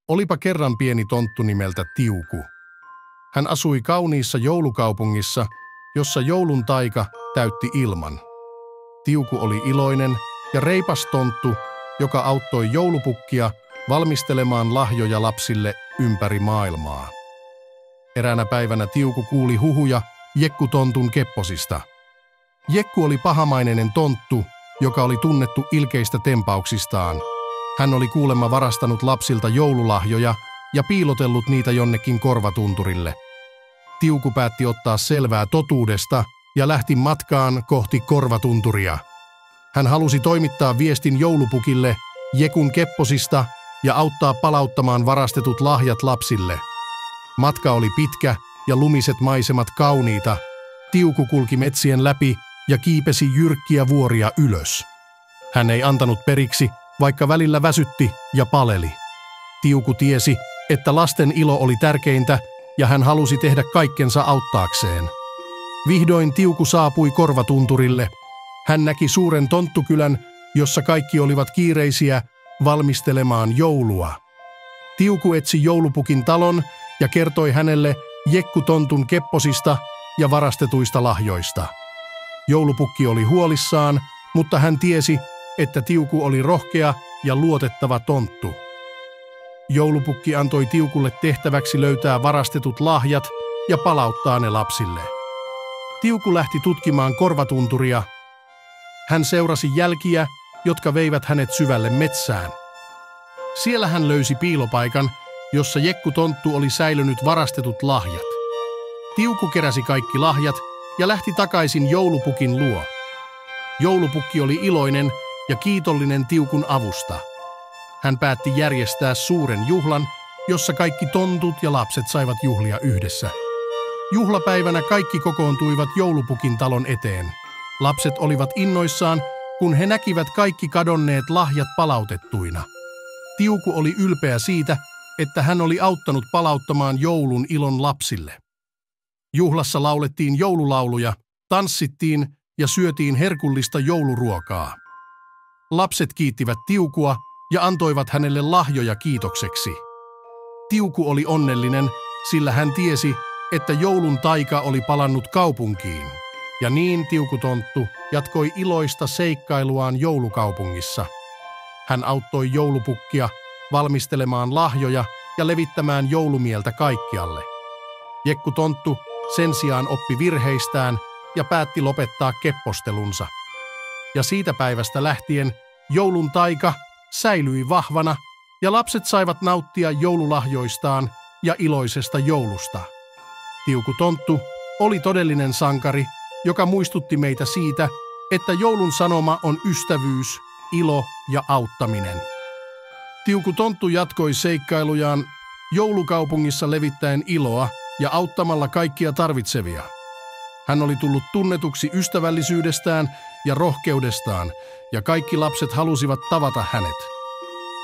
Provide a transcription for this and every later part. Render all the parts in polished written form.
Olipa kerran pieni tonttu nimeltä Tiuku. Hän asui kauniissa joulukaupungissa, jossa joulun taika täytti ilman. Tiuku oli iloinen ja reipas tonttu, joka auttoi joulupukkia valmistelemaan lahjoja lapsille ympäri maailmaa. Eräänä päivänä Tiuku kuuli huhuja Jekkutontun kepposista. Jekku oli pahamainen tonttu, joka oli tunnettu ilkeistä tempauksistaan. Hän oli kuulemma varastanut lapsilta joululahjoja ja piilotellut niitä jonnekin korvatunturille. Tiuku päätti ottaa selvää totuudesta ja lähti matkaan kohti korvatunturia. Hän halusi toimittaa viestin joulupukille Jekun kepposista ja auttaa palauttamaan varastetut lahjat lapsille. Matka oli pitkä ja lumiset maisemat kauniita. Tiuku kulki metsien läpi ja kiipesi jyrkkiä vuoria ylös. Hän ei antanut periksi, vaikka välillä väsytti ja paleli. Tiuku tiesi, että lasten ilo oli tärkeintä ja hän halusi tehdä kaikkensa auttaakseen. Vihdoin Tiuku saapui korvatunturille. Hän näki suuren tonttukylän, jossa kaikki olivat kiireisiä valmistelemaan joulua. Tiuku etsi joulupukin talon ja kertoi hänelle Jekkutontun kepposista ja varastetuista lahjoista. Joulupukki oli huolissaan, mutta hän tiesi, että Tiuku oli rohkea ja luotettava tonttu. Joulupukki antoi Tiukulle tehtäväksi löytää varastetut lahjat ja palauttaa ne lapsille. Tiuku lähti tutkimaan korvatunturia. Hän seurasi jälkiä, jotka veivät hänet syvälle metsään. Siellä hän löysi piilopaikan, jossa Jekkutonttu oli säilynyt varastetut lahjat. Tiuku keräsi kaikki lahjat ja lähti takaisin joulupukin luo. Joulupukki oli iloinen ja kiitollinen Tiukun avusta. Hän päätti järjestää suuren juhlan, jossa kaikki tontut ja lapset saivat juhlia yhdessä. Juhlapäivänä kaikki kokoontuivat joulupukin talon eteen. Lapset olivat innoissaan, kun he näkivät kaikki kadonneet lahjat palautettuina. Tiuku oli ylpeä siitä, että hän oli auttanut palauttamaan joulun ilon lapsille. Juhlassa laulettiin joululauluja, tanssittiin ja syötiin herkullista jouluruokaa. Lapset kiittivät Tiukua ja antoivat hänelle lahjoja kiitokseksi. Tiuku oli onnellinen, sillä hän tiesi, että joulun taika oli palannut kaupunkiin. Ja niin Tiukutonttu jatkoi iloista seikkailuaan joulukaupungissa. Hän auttoi joulupukkia valmistelemaan lahjoja ja levittämään joulumieltä kaikkialle. Jekkutonttu sen sijaan oppi virheistään ja päätti lopettaa keppostelunsa. Ja siitä päivästä lähtien joulun taika säilyi vahvana ja lapset saivat nauttia joululahjoistaan ja iloisesta joulusta. Tiukutonttu oli todellinen sankari, joka muistutti meitä siitä, että joulun sanoma on ystävyys, ilo ja auttaminen. Tiukutonttu jatkoi seikkailujaan joulukaupungissa levittäen iloa ja auttamalla kaikkia tarvitsevia. Hän oli tullut tunnetuksi ystävällisyydestään ja rohkeudestaan, ja kaikki lapset halusivat tavata hänet.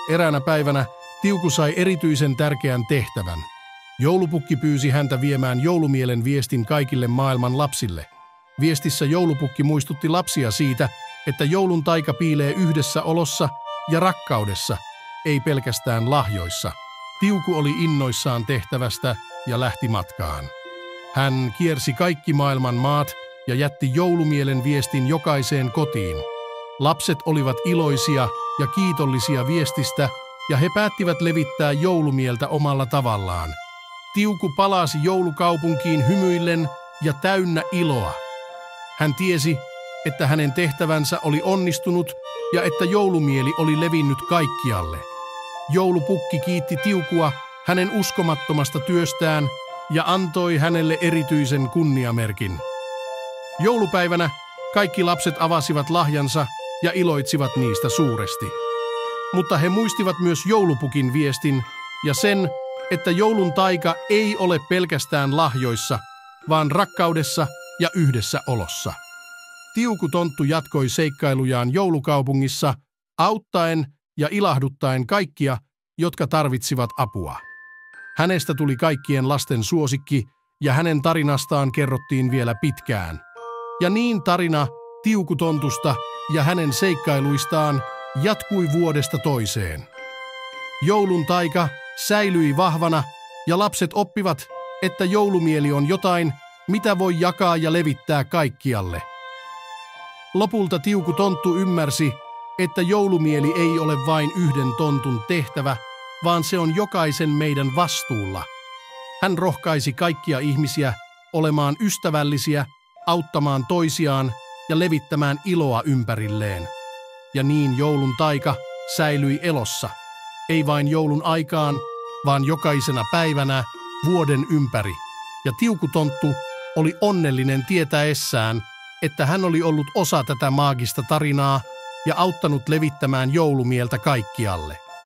Eräänä päivänä Tiuku sai erityisen tärkeän tehtävän. Joulupukki pyysi häntä viemään joulumielen viestin kaikille maailman lapsille. Viestissä joulupukki muistutti lapsia siitä, että joulun taika piilee yhdessä olossa ja rakkaudessa, ei pelkästään lahjoissa. Tiuku oli innoissaan tehtävästä ja lähti matkaan. Hän kiersi kaikki maailman maat ja jätti joulumielen viestin jokaiseen kotiin. Lapset olivat iloisia ja kiitollisia viestistä, ja he päättivät levittää joulumieltä omalla tavallaan. Tiuku palasi joulukaupunkiin hymyillen ja täynnä iloa. Hän tiesi, että hänen tehtävänsä oli onnistunut ja että joulumieli oli levinnyt kaikkialle. Joulupukki kiitti Tiukua hänen uskomattomasta työstään ja antoi hänelle erityisen kunniamerkin. Joulupäivänä kaikki lapset avasivat lahjansa ja iloitsivat niistä suuresti. Mutta he muistivat myös joulupukin viestin ja sen, että joulun taika ei ole pelkästään lahjoissa, vaan rakkaudessa ja yhdessä olossa. Tiukutonttu jatkoi seikkailujaan joulukaupungissa, auttaen ja ilahduttaen kaikkia, jotka tarvitsivat apua. Hänestä tuli kaikkien lasten suosikki ja hänen tarinastaan kerrottiin vielä pitkään. Ja niin tarina Tiukutontusta ja hänen seikkailuistaan jatkui vuodesta toiseen. Joulun taika säilyi vahvana ja lapset oppivat, että joulumieli on jotain, mitä voi jakaa ja levittää kaikkialle. Lopulta Tiuku Tonttu ymmärsi, että joulumieli ei ole vain yhden tontun tehtävä, vaan se on jokaisen meidän vastuulla. Hän rohkaisi kaikkia ihmisiä olemaan ystävällisiä, auttamaan toisiaan ja levittämään iloa ympärilleen. Ja niin joulun taika säilyi elossa, ei vain joulun aikaan, vaan jokaisena päivänä vuoden ympäri. Ja Tiuku Tonttu oli onnellinen tietäessään, että hän oli ollut osa tätä maagista tarinaa ja auttanut levittämään joulumieltä kaikkialle.